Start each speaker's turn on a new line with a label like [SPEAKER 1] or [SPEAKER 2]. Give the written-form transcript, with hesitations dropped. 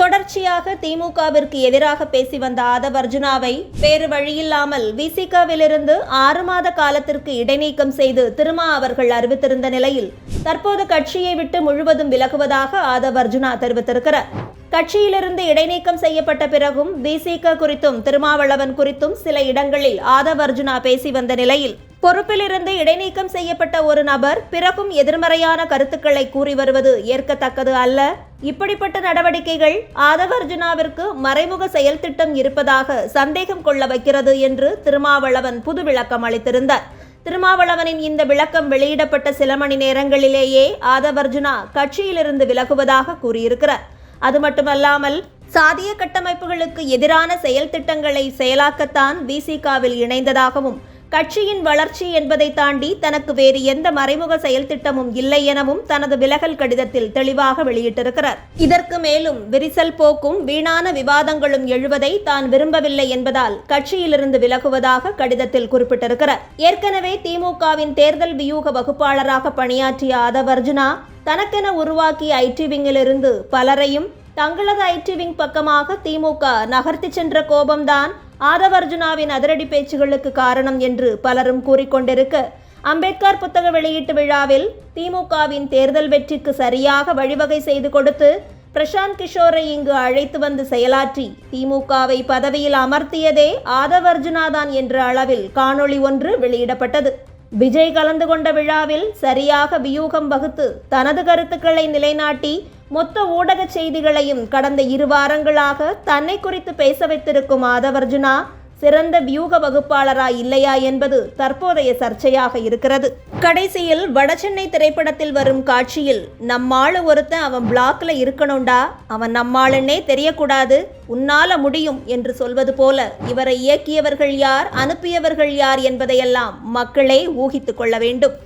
[SPEAKER 1] தொடர்ச்சியாக திமுகவிற்கு எதிராக பேசி வந்த ஆதவ் அர்ஜுனாவை வேறு வழியில்லாமல் விசிகவிலிருந்து 6 மாத காலத்திற்கு இடைநீக்கம் செய்து திருமா அவர்கள் அறிவித்திருந்த நிலையில் தற்போது கட்சியை விட்டு முழுவதும் விலகுவதாக ஆதவ் அர்ஜுனா தெரிவித்திருக்கிறார். கட்சியிலிருந்து இடைநீக்கம் செய்யப்பட்ட பிறகும் விசிக குறித்தும் திருமாவளவன் குறித்தும் சில இடங்களில் ஆதவ் அர்ஜுனா பேசி வந்த நிலையில் பொறுப்பிலிருந்து இடைநீக்கம் செய்யப்பட்ட ஒரு நபர் பிறகும் எதிர்மறையான கருத்துக்களை கூறி வருவது ஏற்கத்தக்கது அல்ல. இப்படிப்பட்ட நடவடிக்கைகள் ஆதவ் அர்ஜுனாவிற்கு மறைமுக செயல் திட்டம் இருப்பதாக சந்தேகம் கொள்ள வைக்கிறது என்று திருமாவளவன் புது விளக்கம் அளித்திருந்தார். திருமாவளவனின் இந்த விளக்கம் வெளியிடப்பட்ட சில மணி நேரங்களிலேயே ஆதவ் அர்ஜுனா கட்சியிலிருந்து விலகுவதாக கூறியிருக்கிறார். அது மட்டுமல்லாமல் சாதிய கட்டமைப்புகளுக்கு எதிரான செயல் திட்டங்களை செயலாக்கத்தான் விசிகவில் இணைந்ததாகவும் கட்சியின் வளர்ச்சி என்பதை தாண்டி தனக்கு வேறு எந்த மறைமுக செயல் திட்டமும் இல்லை எனவும் தனது விலகல் கடிதத்தில் தெளிவாக வெளியிட்டிருக்கிறார். இதற்கு மேலும் விரிசல் போக்கும் வீணான விவாதங்களும் எழுவதை தான் விரும்பவில்லை என்பதால் கட்சியிலிருந்து விலகுவதாக கடிதத்தில் குறிப்பிட்டிருக்கிறார். ஏற்கனவே திமுகவின் தேர்தல் வியூக வகுப்பாளராக பணியாற்றிய ஆதவ் அர்ஜுனா தனக்கென உருவாக்கிய ஐடி விங்கிலிருந்து பலரையும் தங்களது ஐடி விங் பக்கமாக திமுக நகர்த்தி சென்ற கோபம்தான் ஆதவ் அர்ஜுனாவின் அதிரடி பேச்சுகளுக்கு காரணம் என்று பலரும் கூறிக்கொண்டிருக்க, அம்பேத்கர் புத்தக வெளியீட்டு விழாவில் திமுகவின் தேர்தல் வெற்றிக்கு சரியாக வழிவகை செய்து கொடுத்து பிரசாந்த் கிஷோரை இங்கு அழைத்து வந்து செயலாற்றி திமுகவை பதவியில் அமர்த்தியதே ஆதவ் அர்ஜுனா தான் என்ற அளவில் காணொளி ஒன்று வெளியிடப்பட்டது. விஜய் கலந்து கொண்ட விழாவில் சரியாக வியூகம் வகுத்து தனது கருத்துக்களை நிலைநாட்டி மொத்த ஊடக செய்திகளையும் கடந்த 2 வாரங்களாக தன்னை குறித்து பேச வைத்திருக்கும் ஆதவ் அர்ஜுனா சிறந்த வியூக வகுப்பாளரா இல்லையா என்பது தற்போதைய சர்ச்சையாக இருக்கிறது. கடைசியில் வடசென்னை திரைப்படத்தில் வரும் காட்சியில் நம்மாளு ஒருத்தன் அவன் பிளாக்ல இருக்கணும்டா, அவன் நம்மாளுன்னே தெரியக்கூடாது, உன்னால முடியும் என்று சொல்வது போல இவரை இயக்கியவர்கள் யார், அனுப்பியவர்கள் யார் என்பதையெல்லாம் மக்களே ஊகித்துக் கொள்ள வேண்டும்.